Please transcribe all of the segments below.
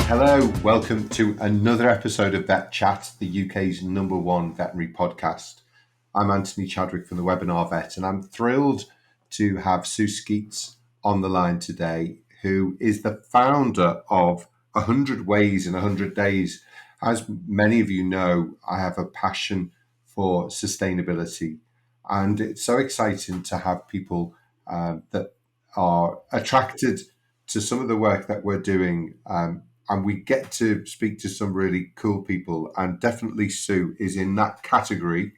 Hello, welcome to another episode of VETchat, the UK's #1 veterinary podcast. I'm Anthony Chadwick from the Webinar Vet, and I'm thrilled to have Sue Skeats on the line today, who is the founder of 100 Ways in 100 Days. As many of you know, I have a passion for sustainability, and it's so exciting to have people that are attracted to some of the work that we're doing. And we get to speak to some really cool people, and definitely Sue is in that category.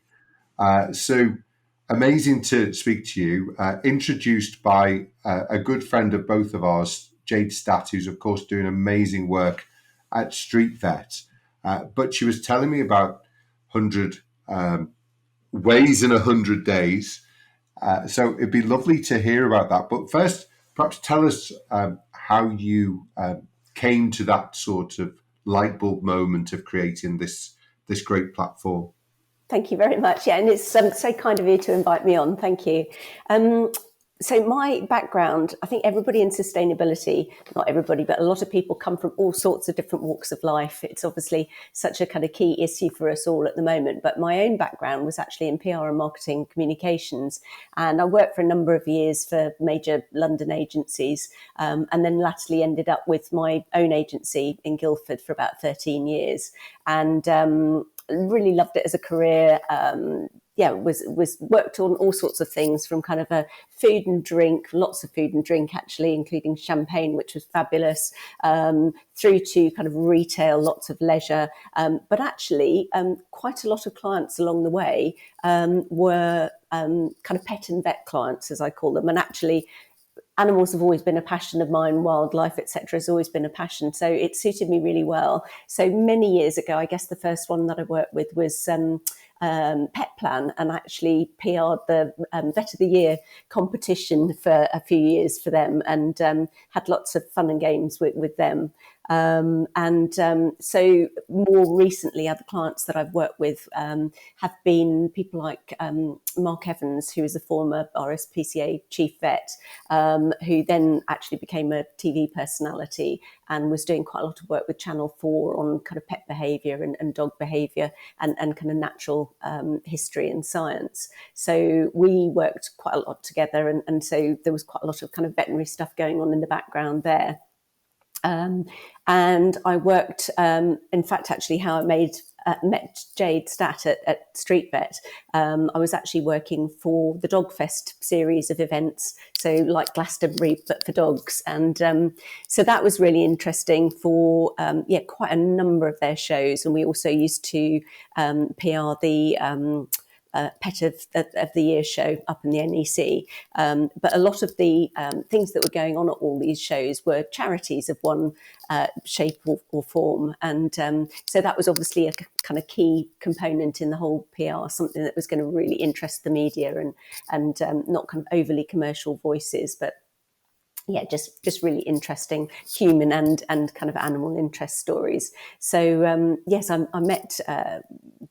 Sue, amazing to speak to you. Introduced by a good friend of both of ours, Jade Stat, who's of course doing amazing work at Street Vet. But she was telling me about 100 ways in 100 days. So it'd be lovely to hear about that. But first, perhaps tell us how you came to that sort of light bulb moment of creating this great platform. Thank you very much. Yeah, and it's so kind of you to invite me on. Thank you. So my background, I think everybody in sustainability, not everybody, but a lot of people come from all sorts of different walks of life. It's obviously such a kind of key issue for us all at the moment. But my own background was actually in PR and marketing communications. And I worked for a number of years for major London agencies, and then latterly ended up with my own agency in Guildford for about 13 years. And really loved it as a career. Was worked on all sorts of things, from kind of a food and drink, lots of food and drink actually, including champagne, which was fabulous, through to kind of retail, lots of leisure. But actually, quite a lot of clients along the way were kind of pet and vet clients, as I call them. And actually, animals have always been a passion of mine, wildlife, etc., has always been a passion. So it suited me really well. So many years ago, I guess the first one that I worked with was Pet Plan, and actually PR'd the Vet of the Year competition for a few years for them, and had lots of fun and games with them. So more recently, other clients that I've worked with have been people like Mark Evans, who is a former RSPCA chief vet, who then actually became a TV personality and was doing quite a lot of work with Channel 4 on kind of pet behaviour and dog behaviour and kind of natural history and science. So we worked quite a lot together, and so there was quite a lot of kind of veterinary stuff going on in the background there. And I worked, in fact, actually how I met Jade Stat at Street Vet. I was actually working for the Dog Fest series of events, so like Glastonbury, but for dogs. And so that was really interesting for, quite a number of their shows. And we also used to PR the Pet of the Year show up in the NEC. But a lot of the things that were going on at all these shows were charities of one shape or form. And so that was obviously a kind of key component in the whole PR, something that was going to really interest the media and not kind of overly commercial voices, but yeah, just really interesting human and kind of animal interest stories. So yes, I met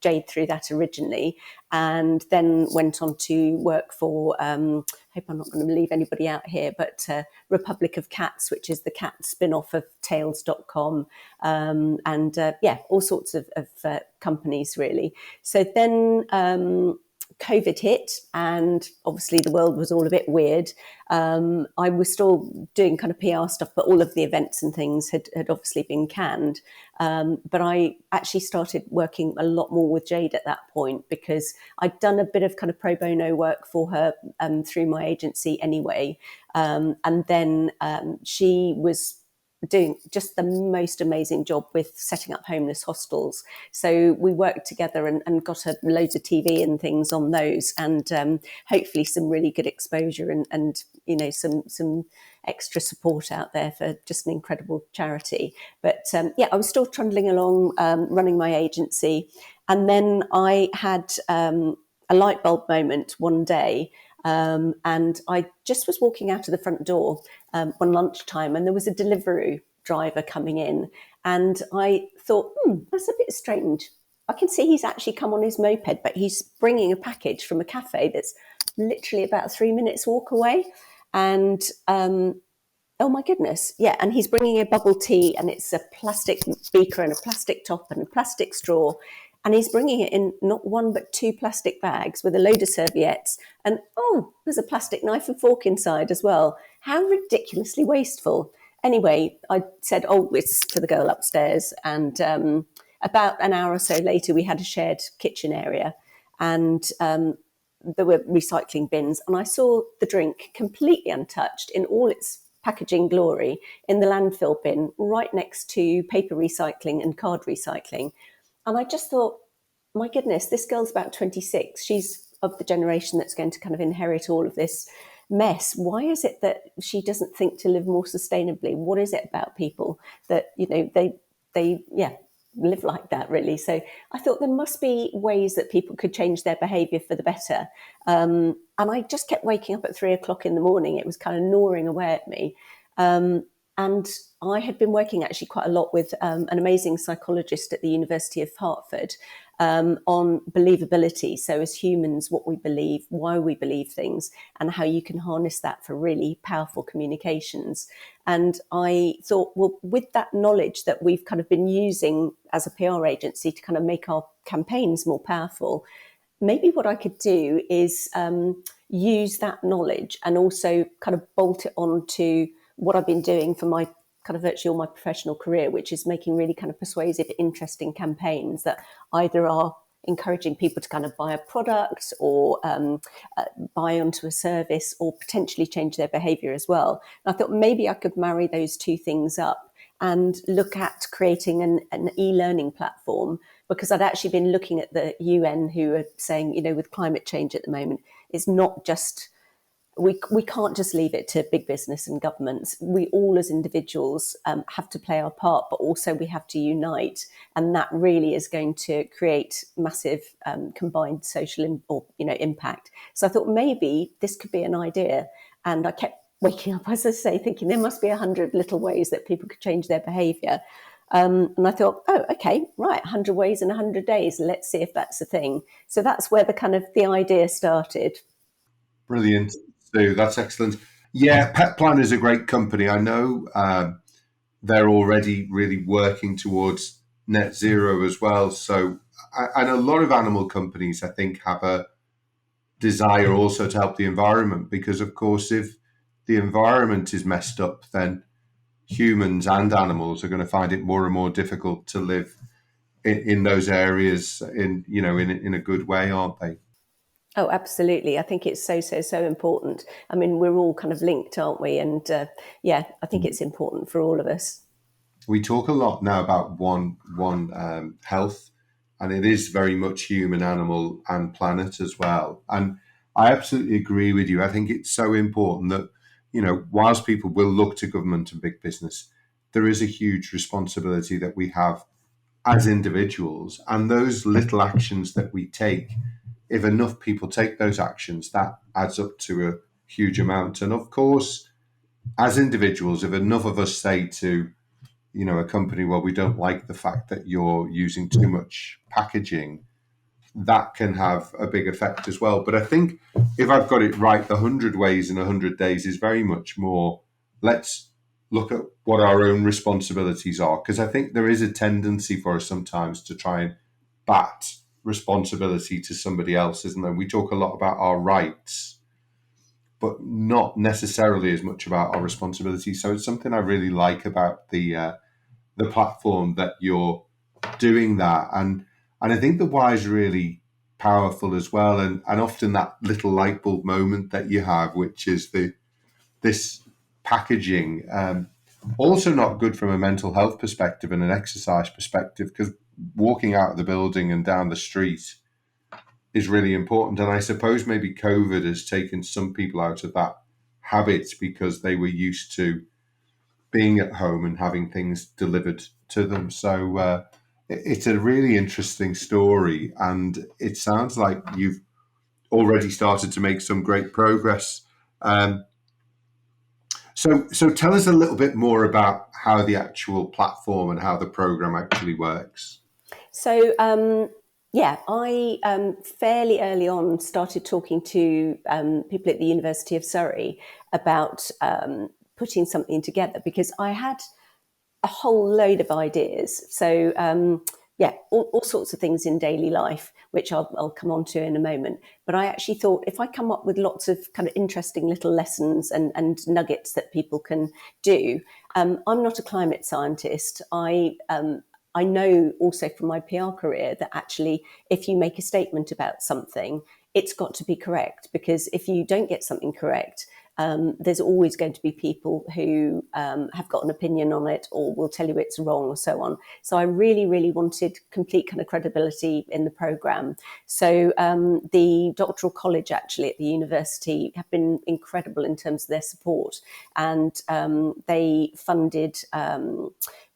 Jade through that originally, and then went on to work for, hope I'm not going to leave anybody out here, but Republic of Cats, which is the cat spin-off of Tails.com, all sorts of companies really. So then COVID hit, and obviously the world was all a bit weird. I was still doing kind of PR stuff, but all of the events and things had obviously been canned. But I actually started working a lot more with Jade at that point, because I'd done a bit of kind of pro bono work for her through my agency anyway. And then she was doing just the most amazing job with setting up homeless hostels. So we worked together and got her loads of TV and things on those, and hopefully some really good exposure and you know, some extra support out there for just an incredible charity. But I was still trundling along, running my agency. And then I had a light bulb moment one day. And I just was walking out of the front door one lunchtime, and there was a Deliveroo driver coming in, and I thought, that's a bit strange. I can see he's actually come on his moped, but he's bringing a package from a cafe that's literally about 3 minutes walk away. And Oh my goodness. Yeah. And he's bringing a bubble tea, and it's a plastic beaker and a plastic top and a plastic straw. And he's bringing it in not one, but two plastic bags with a load of serviettes. And oh, there's a plastic knife and fork inside as well. How ridiculously wasteful. Anyway, I said, oh, it's for the girl upstairs. And about an hour or so later, we had a shared kitchen area. And there were recycling bins. And I saw the drink completely untouched in all its packaging glory in the landfill bin right next to paper recycling and card recycling. And I just thought, my goodness, this girl's about 26. She's of the generation that's going to kind of inherit all of this mess. Why is it that she doesn't think to live more sustainably? What is it about people that, they live like that, really? So I thought there must be ways that people could change their behaviour for the better. And I just kept waking up at 3 o'clock in the morning. It was kind of gnawing away at me. And I had been working actually quite a lot with an amazing psychologist at the University of Hertford on believability. So as humans, what we believe, why we believe things, and how you can harness that for really powerful communications. And I thought, well, with that knowledge that we've kind of been using as a PR agency to kind of make our campaigns more powerful, maybe what I could do is use that knowledge and also kind of bolt it on to what I've been doing for my kind of virtually all my professional career, which is making really kind of persuasive, interesting campaigns that either are encouraging people to kind of buy a product or buy onto a service or potentially change their behavior as well. And I thought maybe I could marry those two things up and look at creating an e-learning platform, because I'd actually been looking at the UN, who are saying, with climate change at the moment, it's not just we can't just leave it to big business and governments. We all as individuals have to play our part, but also we have to unite. And that really is going to create massive combined social impact. So I thought maybe this could be an idea. And I kept waking up, as I say, thinking there must be 100 little ways that people could change their behaviour. And I thought, oh, okay, right, 100 ways in 100 days. Let's see if that's a thing. So that's where the idea started. Brilliant, Sue. That's excellent. Yeah, Pet Plan is a great company. I know they're already really working towards net zero as well. So, and a lot of animal companies, I think, have a desire also to help the environment, because, of course, if the environment is messed up, then humans and animals are going to find it more and more difficult to live in those areas in a good way, aren't they? Oh, absolutely. I think it's so important. I mean, we're all kind of linked, aren't we? And I think it's important for all of us. We talk a lot now about one health, and it is very much human, animal, and planet as well. And I absolutely agree with you. I think it's so important that, whilst people will look to government and big business, there is a huge responsibility that we have as individuals, and those little actions that we take, if enough people take those actions, that adds up to a huge amount. And of course, as individuals, if enough of us say to a company, well, we don't like the fact that you're using too much packaging, that can have a big effect as well. But I think, if I've got it right, the 100 ways in 100 days is very much more, let's look at what our own responsibilities are, because I think there is a tendency for us sometimes to try and bat responsibility to somebody else, isn't there? We talk a lot about our rights, but not necessarily as much about our responsibility. So it's something I really like about the platform, that you're doing that. And I think the why is really powerful as well. And often that little light bulb moment that you have, which is this packaging, also not good from a mental health perspective and an exercise perspective, because walking out of the building and down the street is really important. And I suppose maybe COVID has taken some people out of that habit, because they were used to being at home and having things delivered to them. So it's a really interesting story, and it sounds like you've already started to make some great progress. So tell us a little bit more about how the actual platform and how the program actually works. So, I fairly early on started talking to people at the University of Surrey about putting something together, because I had a whole load of ideas. So all sorts of things in daily life, which I'll come on to in a moment. But I actually thought, if I come up with lots of kind of interesting little lessons and nuggets that people can do. I'm not a climate scientist. I know also from my PR career that actually, if you make a statement about something, it's got to be correct, because if you don't get something correct, there's always going to be people who have got an opinion on it or will tell you it's wrong or so on. So I really, really wanted complete kind of credibility in the programme. So the doctoral college actually at the university have been incredible in terms of their support, and they funded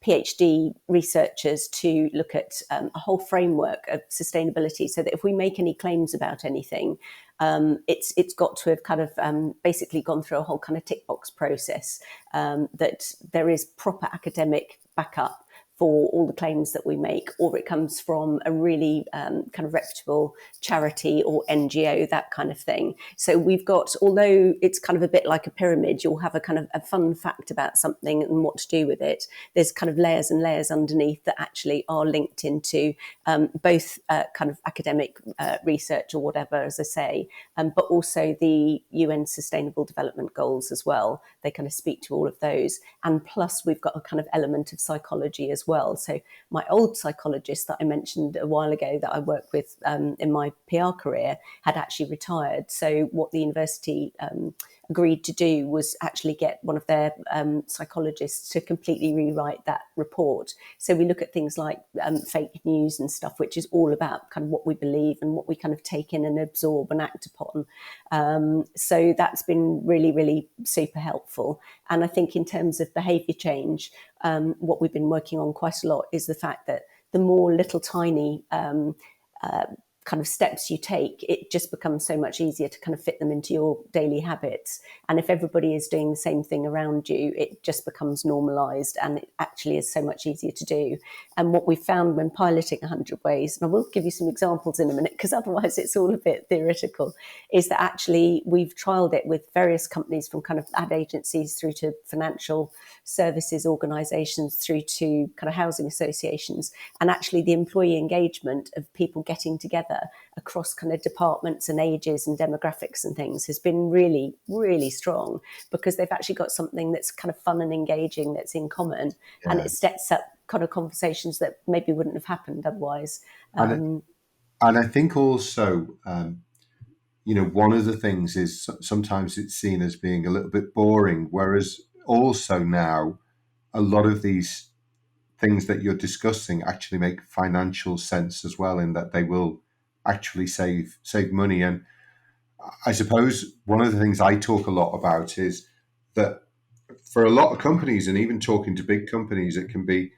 PhD researchers to look at a whole framework of sustainability, so that if we make any claims about anything, it's got to have kind of basically gone through a whole kind of tick box process, that there is proper academic backup for all the claims that we make, or it comes from a really kind of reputable charity or NGO, that kind of thing. So we've got, although it's kind of a bit like a pyramid, you'll have a kind of a fun fact about something and what to do with it. There's kind of layers and layers underneath that actually are linked into both kind of academic research or whatever, as I say, but also the UN Sustainable Development Goals as well. They kind of speak to all of those. And plus we've got a kind of element of psychology as well. So my old psychologist that I mentioned a while ago that I worked with in my PR career had actually retired. So what the university agreed to do was actually get one of their psychologists to completely rewrite that report. So we look at things like fake news and stuff, which is all about kind of what we believe and what we kind of take in and absorb and act upon. So that's been really, really super helpful. And I think in terms of behaviour change, what we've been working on quite a lot is the fact that the more little tiny kind of steps you take, it just becomes so much easier to kind of fit them into your daily habits. And if everybody is doing the same thing around you, it just becomes normalized, and it actually is so much easier to do. And what we found when piloting 100 Ways, and I will give you some examples in a minute because otherwise it's all a bit theoretical, is that actually we've trialed it with various companies, from kind of ad agencies through to financial services organizations through to kind of housing associations. And actually the employee engagement of people getting together across kind of departments and ages and demographics and things has been really, really strong, because they've actually got something that's kind of fun and engaging that's in common. Yeah. And it sets up kind of conversations that maybe wouldn't have happened otherwise. And I think also, one of the things is sometimes it's seen as being a little bit boring, whereas also now a lot of these things that you're discussing actually make financial sense as well, in that they will actually save money. And I suppose one of the things I talk a lot about is that for a lot of companies, and even talking to big companies, it can be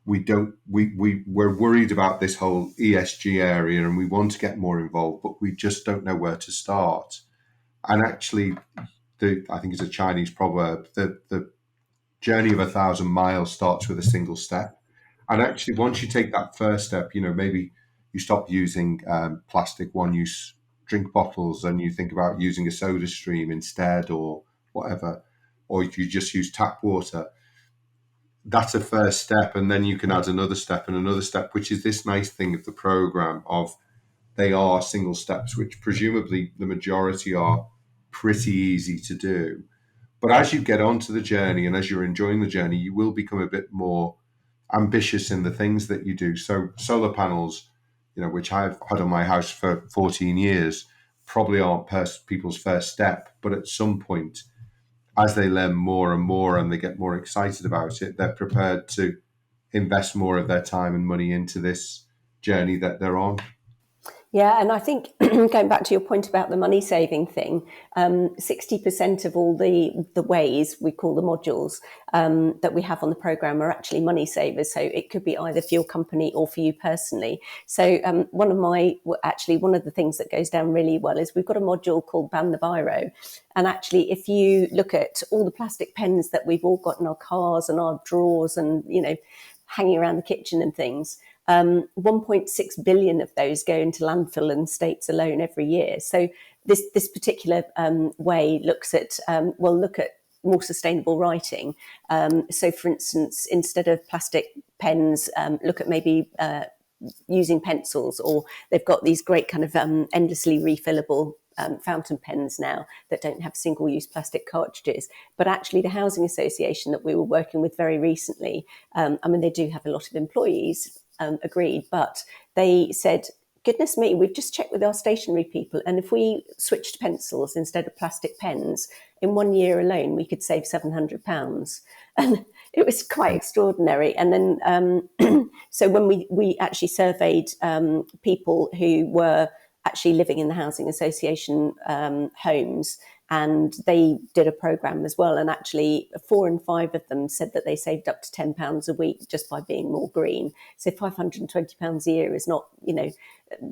we're worried about this whole ESG area and we want to get more involved, but we just don't know where to start. And actually, I think it's a Chinese proverb, the journey of 1,000 miles starts with a single step. And actually, once you take that first step, maybe you stop using plastic one-use drink bottles and you think about using a soda stream instead, or whatever, or if you just use tap water. That's a first step, and then you can add another step and another step, which is this nice thing of the program of they are single steps, which presumably the majority are pretty easy to do. But as you get onto the journey and as you're enjoying the journey, you will become a bit more ambitious in the things that you do. So solar panels, which I've had on my house for 14 years, probably aren't people's first step, but at some point, as they learn more and more and they get more excited about it, they're prepared to invest more of their time and money into this journey that they're on. Yeah, and I think going back to your point about the money saving thing, 60% of all the ways, we call the modules, that we have on the program are actually money savers. So it could be either for your company or for you personally. So one of the things that goes down really well is we've got a module called Ban the Biro. And actually, if you look at all the plastic pens that we've all got in our cars and our drawers and, hanging around the kitchen and things, 1.6 billion of those go into landfill in the States alone every year. So this particular way looks at, look at more sustainable writing. So, for instance, instead of plastic pens, look at maybe using pencils, or they've got these great kind of endlessly refillable fountain pens now that don't have single-use plastic cartridges. But actually the housing association that we were working with very recently, I mean, they do have a lot of employees, agreed, but they said, goodness me, we've just checked with our stationery people, and if we switched pencils instead of plastic pens, in 1 year alone we could save £700. And it was quite extraordinary. And then so when we actually surveyed people who were actually living in the housing association homes, and they did a program as well, and actually 4 in 5 of them said that they saved up to £10 a week just by being more green. So £520 a year is not,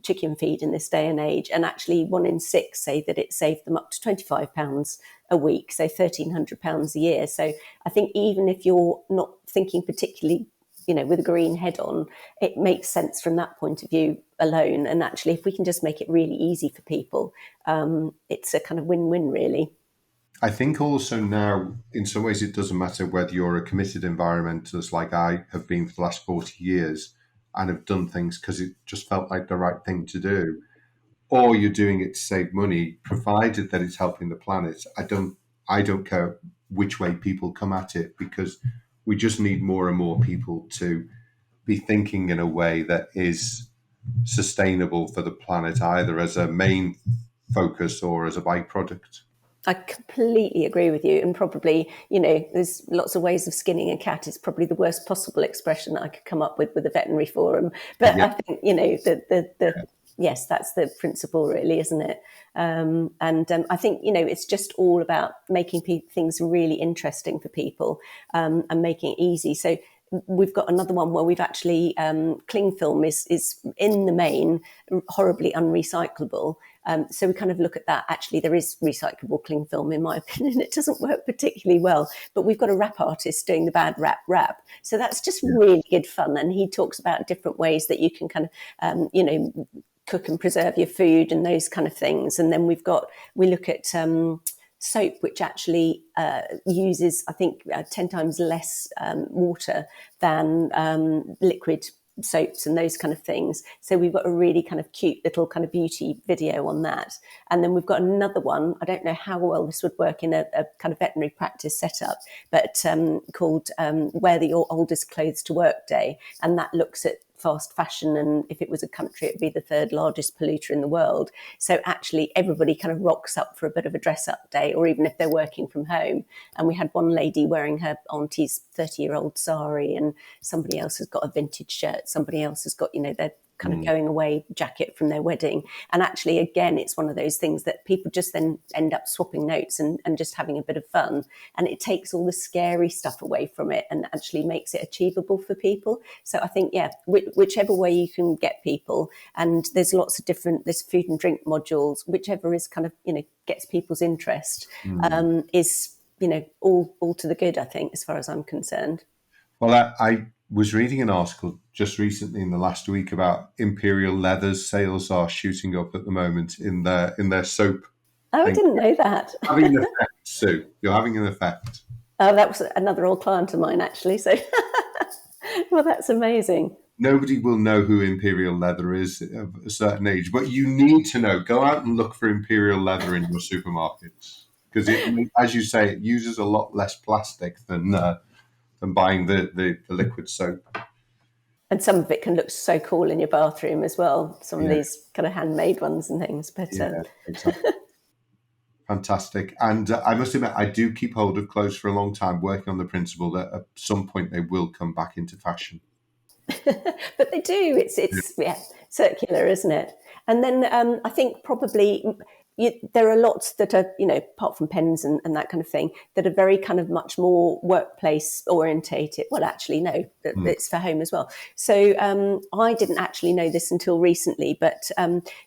chicken feed in this day and age. And actually 1 in 6 say that it saved them up to £25 a week, so £1,300 a year. So I think even if you're not thinking particularly with a green head on, it makes sense from that point of view alone. And actually, if we can just make it really easy for people, it's a kind of win-win, really. I think also now, in some ways, it doesn't matter whether you're a committed environmentalist like I have been for the last 40 years and have done things because it just felt like the right thing to do, or you're doing it to save money, provided that it's helping the planet. I don't care which way people come at it, because we just need more and more people to be thinking in a way that is sustainable for the planet, either as a main focus or as a byproduct. I completely agree with you. And probably, there's lots of ways of skinning a cat. It's probably the worst possible expression that I could come up with a veterinary forum. But yeah. I think, yes, that's the principle, really, isn't it? And I think, it's just all about making things really interesting for people and making it easy. So we've got another one where we've actually, cling film is in the main horribly unrecyclable. So we kind of look at that. Actually, there is recyclable cling film, in my opinion. It doesn't work particularly well, but we've got a wrap artist doing the bad wrap. So that's just really good fun. And he talks about different ways that you can kind of, cook and preserve your food and those kind of things. And then we look at soap, which actually uses, I think, 10 times less water than liquid soaps and those kind of things. So we've got a really kind of cute little kind of beauty video on that. And then we've got another one, I don't know how well this would work in a kind of veterinary practice setup, but called Wear Your Oldest Clothes to Work Day. And that looks at fast fashion, and if it was a country, it'd be the 3rd largest polluter in the world. So actually everybody kind of rocks up for a bit of a dress up day, or even if they're working from home. And we had one lady wearing her auntie's 30-year-old sari, and somebody else has got a vintage shirt, somebody else has got, their kind of going away jacket from their wedding. And actually, again, it's one of those things that people just then end up swapping notes and just having a bit of fun. And it takes all the scary stuff away from it and actually makes it achievable for people. So I think, whichever way you can get people, and there's lots of there's food and drink modules, whichever is kind of, gets people's interest, is, all to the good, I think, as far as I'm concerned. Well, I was reading an article just recently in the last week about Imperial Leather's sales are shooting up at the moment in their soap. Oh, I didn't know that. Having an effect, Sue. You're having an effect. Oh, that was another old client of mine, actually. So, well, that's amazing. Nobody will know who Imperial Leather is of a certain age, but you need to know. Go out and look for Imperial Leather in your supermarkets, because, as you say, it uses a lot less plastic than buying the liquid soap. And some of it can look so cool in your bathroom as well. Some of these kind of handmade ones and things. But exactly. Fantastic. And I must admit, I do keep hold of clothes for a long time, working on the principle that at some point they will come back into fashion. But they do. It's circular, isn't it? And then I think probably there are lots that are, apart from pens and that kind of thing, that are very kind of much more workplace orientated. Well, actually, no, it's for home as well. So I didn't actually know this until recently, but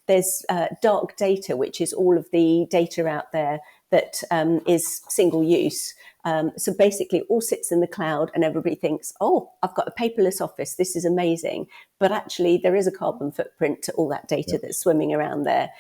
there's dark data, which is all of the data out there that is single use. So basically, it all sits in the cloud, and everybody thinks, "Oh, I've got a paperless office. This is amazing." But actually, there is a carbon footprint to all that data that's swimming around there.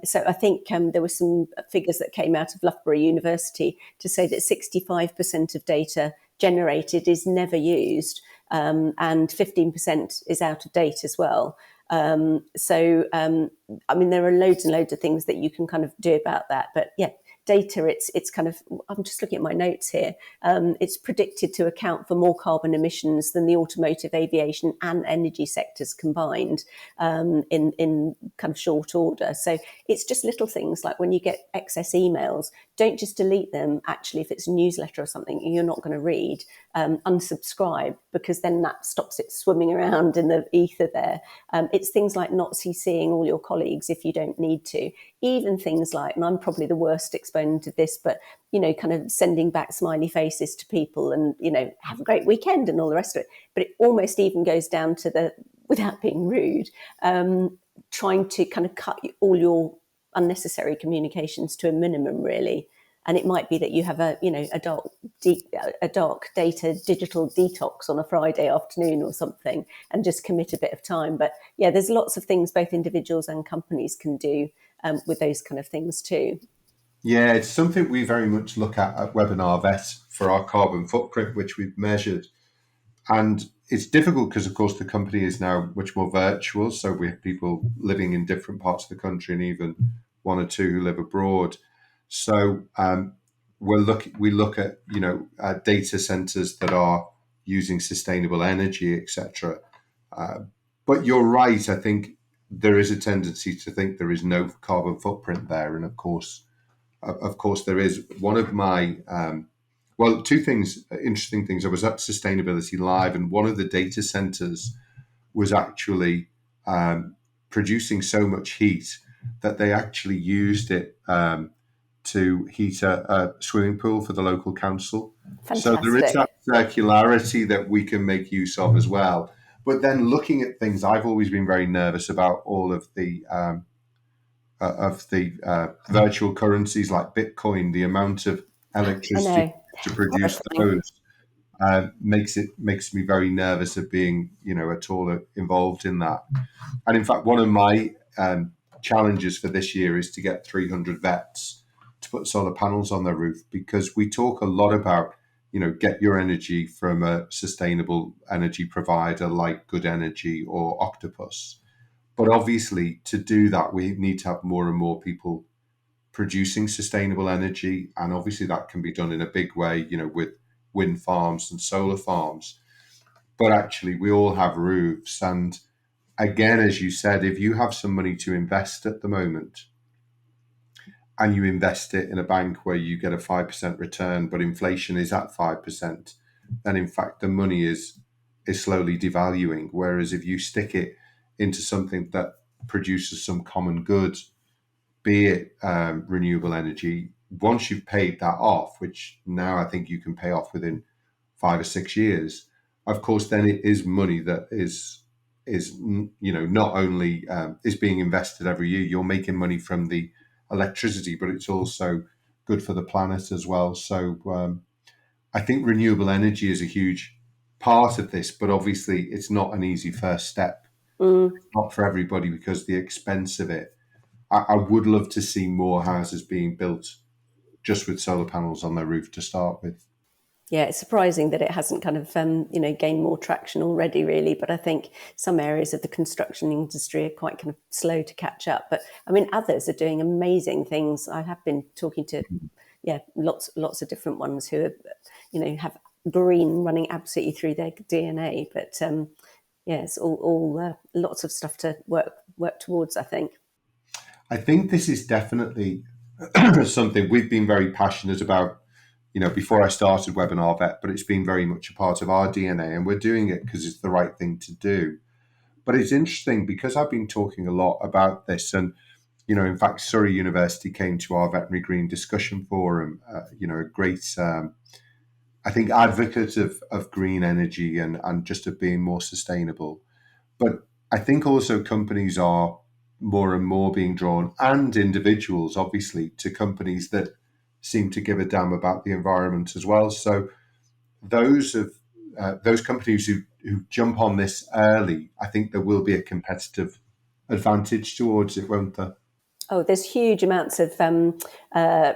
So I think there were some figures that came out of Loughborough University to say that 65% of data generated is never used, and 15% is out of date as well. I mean, there are loads and loads of things that you can kind of do about that. But yeah, data, it's kind of, I'm just looking at my notes here. It's predicted to account for more carbon emissions than the automotive, aviation, and energy sectors combined, in kind of short order. So it's just little things like when you get excess emails, don't just delete them. Actually, if it's a newsletter or something you're not going to read, unsubscribe, because then that stops it swimming around in the ether there. It's things like not CCing all your colleagues if you don't need to. Even things like, and I'm probably the worst exponent of this, but, kind of sending back smiley faces to people and, have a great weekend and all the rest of it. But it almost even goes down to the, without being rude, trying to kind of cut all your unnecessary communications to a minimum, really. And it might be that you have a dark data digital detox on a Friday afternoon or something, and just commit a bit of time. But yeah, there's lots of things both individuals and companies can do with those kind of things too. Yeah, it's something we very much look at Webinar Vet for our carbon footprint, which we've measured. And it's difficult because, of course, the company is now much more virtual. So we have people living in different parts of the country and even one or two who live abroad. So we look at, data centers that are using sustainable energy, etc. But you're right. I think there is a tendency to think there is no carbon footprint there. And of course, there is. One of my two things, interesting things. I was at Sustainability Live, and one of the data centers was actually producing so much heat that they actually used it to heat a swimming pool for the local council. Fantastic. So there is that circularity that we can make use of as well. But then looking at things, I've always been very nervous about all of the virtual currencies like Bitcoin. The amount of electricity to produce those makes me very nervous of being, at all involved in that. And in fact, one of my challenges for this year is to get 300 vets to put solar panels on their roof, because we talk a lot about, get your energy from a sustainable energy provider like Good Energy or Octopus. But obviously, to do that, we need to have more and more people producing sustainable energy. And obviously, that can be done in a big way, with wind farms and solar farms. But actually, we all have roofs. And again, as you said, if you have some money to invest at the moment and you invest it in a bank where you get a 5% return, but inflation is at 5%, then in fact, the money is slowly devaluing. Whereas if you stick it into something that produces some common good, be it renewable energy, once you've paid that off, which now I think you can pay off within 5 or 6 years, of course, then it is money that is not only is being invested every year. You're making money from the electricity, but it's also good for the planet as well. So I think renewable energy is a huge part of this, but obviously it's not an easy first step. It's not for everybody because the expense of it. I would love to see more houses being built just with solar panels on their roof to start with. Yeah, it's surprising that it hasn't kind of, gained more traction already, really. But I think some areas of the construction industry are quite kind of slow to catch up. But I mean, others are doing amazing things. I have been talking to, lots of different ones who are, have green running absolutely through their DNA. But it's all lots of stuff to work towards, I think. I think this is definitely something we've been very passionate about, before I started Webinar Vet, but it's been very much a part of our DNA, and we're doing it because it's the right thing to do. But it's interesting because I've been talking a lot about this, and, in fact, Surrey University came to our Veterinary Green discussion forum, a great, I think, advocate of green energy and just of being more sustainable. But I think also companies are more and more being drawn, and individuals, obviously, to companies that seem to give a damn about the environment as well. So those companies who jump on this early, I think there will be a competitive advantage towards it, won't there? Oh, there's huge amounts of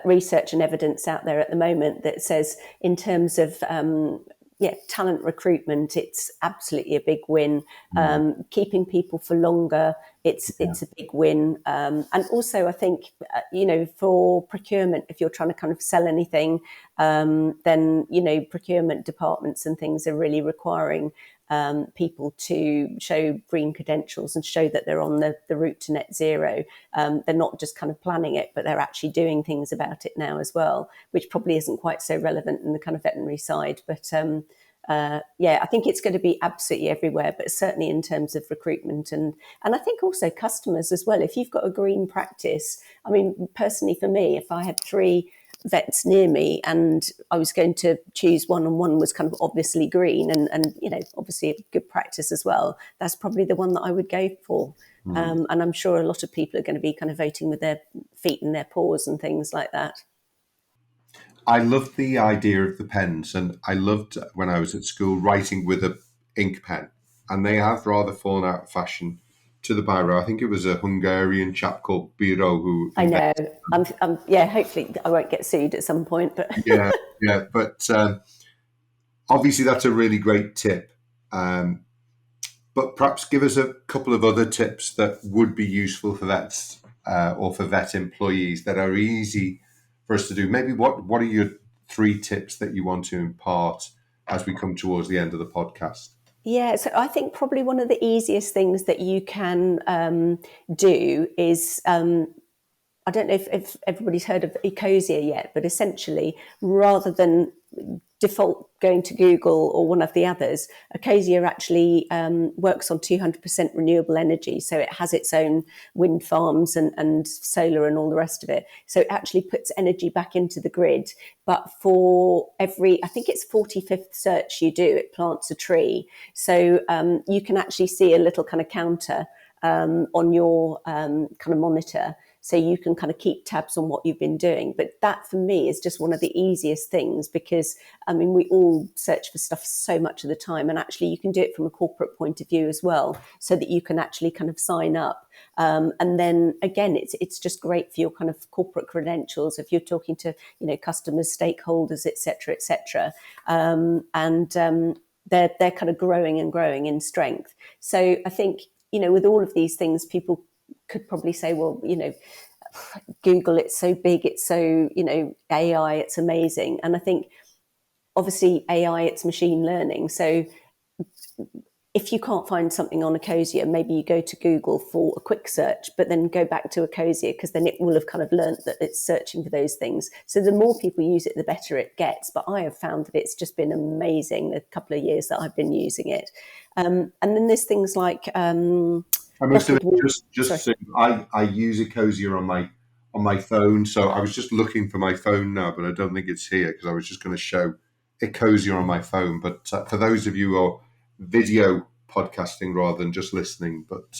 research and evidence out there at the moment that says, in terms of talent recruitment, it's absolutely a big win. Keeping people for longer, it's a big win. And also, I think for procurement, if you're trying to kind of sell anything, then procurement departments and things are really requiring people to show green credentials and show that they're on the route to net zero. They're not just kind of planning it, but they're actually doing things about it now as well, which probably isn't quite so relevant in the kind of veterinary side. But I think it's going to be absolutely everywhere, but certainly in terms of recruitment and I think also customers as well. If you've got a green practice, I mean, personally for me, if I had 3 vets near me and I was going to choose one and one was kind of obviously green and obviously a good practice as well, that's probably the one that I would go for. And I'm sure a lot of people are going to be kind of voting with their feet and their paws and things like that. I loved the idea of the pens, and I loved when I was at school writing with a ink pen, and they have rather fallen out of fashion to the biro. I think it was a Hungarian chap called Biro who I know. Hopefully I won't get sued at some point, but yeah, but obviously that's a really great tip. But perhaps give us a couple of other tips that would be useful for vets or for vet employees that are easy for us to do. Maybe what are your 3 tips that you want to impart as we come towards the end of the podcast? Yeah, so I think probably one of the easiest things that you can do is, I don't know if everybody's heard of Ecosia yet, but essentially, rather than default going to Google or one of the others, Ecosia actually works on 200% renewable energy. So it has its own wind farms and solar and all the rest of it. So it actually puts energy back into the grid. But for every, I think it's 45th search you do, it plants a tree. So you can actually see a little kind of counter on your kind of monitor. So you can kind of keep tabs on what you've been doing. But that for me is just one of the easiest things because, I mean, we all search for stuff so much of the time. And actually you can do it from a corporate point of view as well, so that you can actually kind of sign up. And then again, it's just great for your kind of corporate credentials if you're talking to, customers, stakeholders, et cetera, et cetera. They're kind of growing and growing in strength. So I think, with all of these things, people could probably say, well, Google, it's so big, it's so, AI, it's amazing. And I think obviously AI, it's machine learning. So if you can't find something on Ecosia, maybe you go to Google for a quick search, but then go back to Ecosia because then it will have kind of learnt that it's searching for those things. So the more people use it, the better it gets. But I have found that it's just been amazing the couple of years that I've been using it. And then there's things like I must admit, just so I use Ecosia on my phone. So I was just looking for my phone now, but I don't think it's here because I was just going to show Ecosia on my phone. But for those of you who are video podcasting rather than just listening, but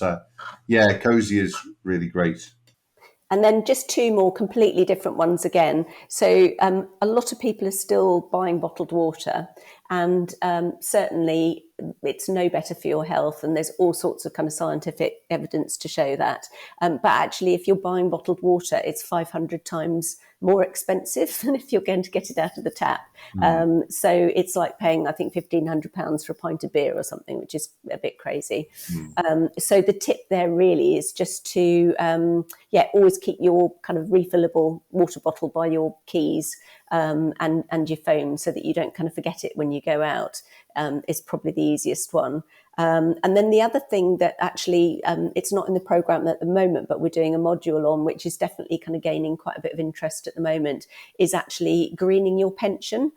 Ecosia is really great. And then just 2 more completely different ones again. So a lot of people are still buying bottled water, and certainly it's no better for your health. And there's all sorts of kind of scientific evidence to show that. But actually, if you're buying bottled water, it's 500 times more expensive than if you're going to get it out of the tap. So it's like paying, I think, £1,500 for a pint of beer or something, which is a bit crazy. So the tip there really is just to, always keep your kind of refillable water bottle by your keys and your phone so that you don't kind of forget it when you go out. Is probably the easiest one. And then the other thing that actually, it's not in the program at the moment, but we're doing a module on, which is definitely kind of gaining quite a bit of interest at the moment, is actually greening your pension,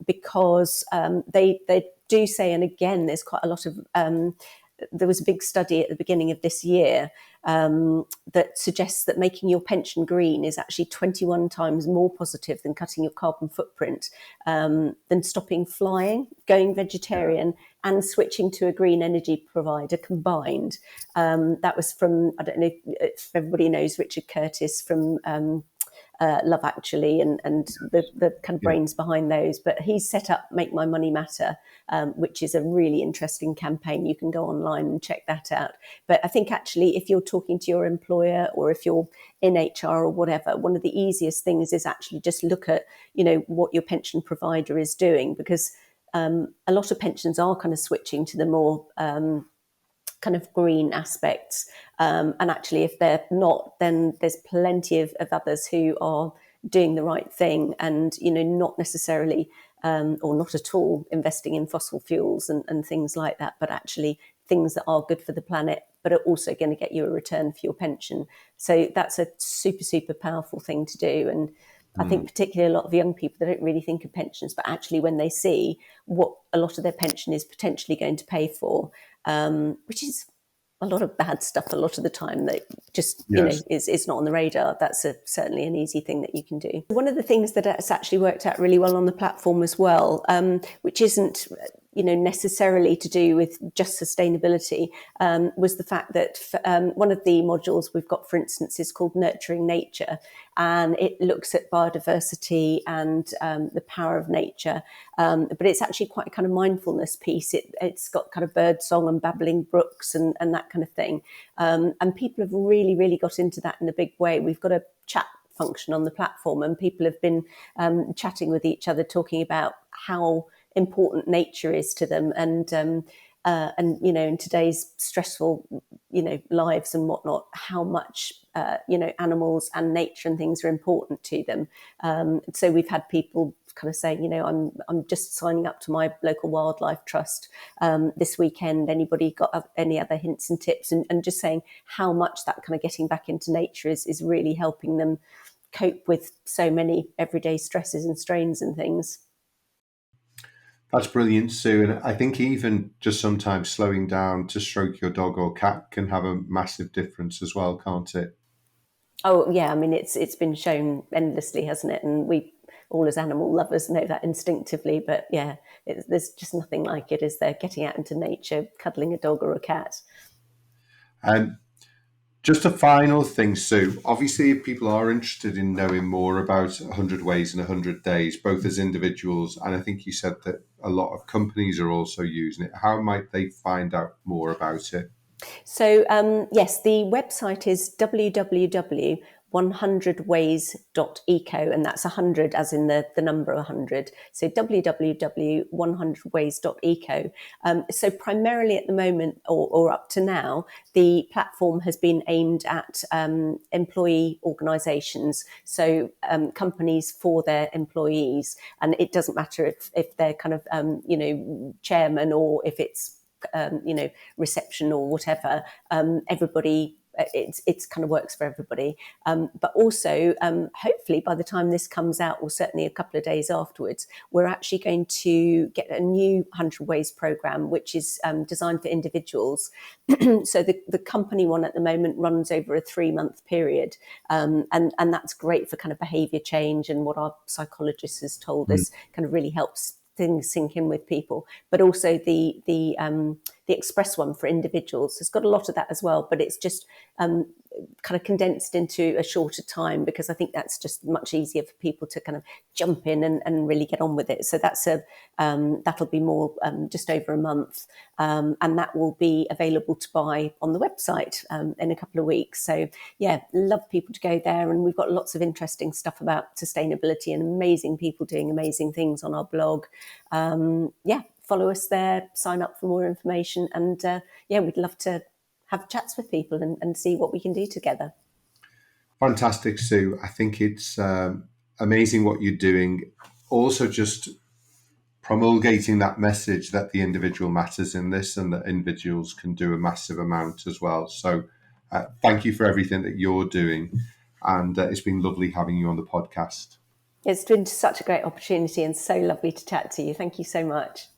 because they do say, and again, there's quite a lot of, there was a big study at the beginning of this year that suggests that making your pension green is actually 21 times more positive than cutting your carbon footprint, than stopping flying, going vegetarian, and switching to a green energy provider combined. That was from, I don't know if everybody knows Richard Curtis from Love Actually and the kind of brains behind those. But he's set up Make My Money Matter, which is a really interesting campaign. You can go online and check that out. But I think actually, if you're talking to your employer or if you're in HR or whatever, one of the easiest things is actually just look at, what your pension provider is doing, because a lot of pensions are kind of switching to the more kind of green aspects. And actually, if they're not, then there's plenty of others who are doing the right thing and, not necessarily or not at all investing in fossil fuels and things like that, but actually things that are good for the planet, but are also going to get you a return for your pension. So that's a super, super powerful thing to do. And I think particularly a lot of young people, they don't really think of pensions, but actually when they see what a lot of their pension is potentially going to pay for, which is a lot of bad stuff a lot of the time that just, is not on the radar. That's certainly an easy thing that you can do. One of the things that has actually worked out really well on the platform as well, which isn't necessarily to do with just sustainability, was the fact that one of the modules we've got, for instance, is called Nurturing Nature, and it looks at biodiversity and the power of nature, but it's actually quite a kind of mindfulness piece. It's got kind of bird song and babbling brooks and that kind of thing, and people have really, really got into that in a big way. We've got a chat function on the platform, and people have been chatting with each other, talking about how important nature is to them, and in today's stressful lives and whatnot, how much animals and nature and things are important to them. So we've had people kind of saying, I'm just signing up to my local wildlife trust this weekend. Anybody got any other hints and tips? And just saying how much that kind of getting back into nature is really helping them cope with so many everyday stresses and strains and things. That's brilliant, Sue. And I think even just sometimes slowing down to stroke your dog or cat can have a massive difference as well, can't it? Oh, yeah. I mean, it's been shown endlessly, hasn't it? And we all as animal lovers know that instinctively. But yeah, there's just nothing like it, is there? Getting out into nature, cuddling a dog or a cat. Just a final thing, Sue. Obviously, if people are interested in knowing more about 100 Ways in 100 Days, both as individuals, and I think you said that a lot of companies are also using it, how might they find out more about it? So, yes, the website is www.100ways.eco, and that's 100 as in the number 100. So www.100ways.eco. So primarily at the moment, or up to now, the platform has been aimed at employee organisations, so companies for their employees. And it doesn't matter if they're kind of, chairman, or if it's reception or whatever. Everybody, it's kind of works for everybody. But also, hopefully by the time this comes out, or certainly a couple of days afterwards, we're actually going to get a new 100 Ways program, which is designed for individuals. So the company one at the moment runs over a 3-month period. And that's great for kind of behaviour change, and what our psychologist has told us kind of really helps things sink in with people. But also the express one for individuals has got a lot of that as well, but it's just kind of condensed into a shorter time, because I think that's just much easier for people to kind of jump in and really get on with it. So that's that'll be more just over a month, and that will be available to buy on the website in a couple of weeks. So yeah, love people to go there, and we've got lots of interesting stuff about sustainability and amazing people doing amazing things on our blog. Follow us there, sign up for more information, and we'd love to have chats with people and see what we can do together. Fantastic, Sue. I think it's amazing what you're doing. Also, just promulgating that message that the individual matters in this, and that individuals can do a massive amount as well. So thank you for everything that you're doing. And it's been lovely having you on the podcast. It's been such a great opportunity and so lovely to chat to you. Thank you so much.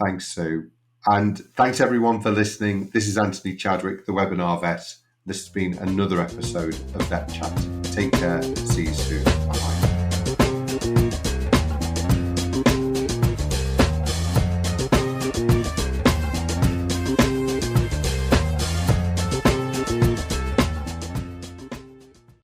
Thanks, Sue. And thanks everyone for listening. This is Anthony Chadwick, the Webinar Vet. This has been another episode of VETchat. Take care. See you soon.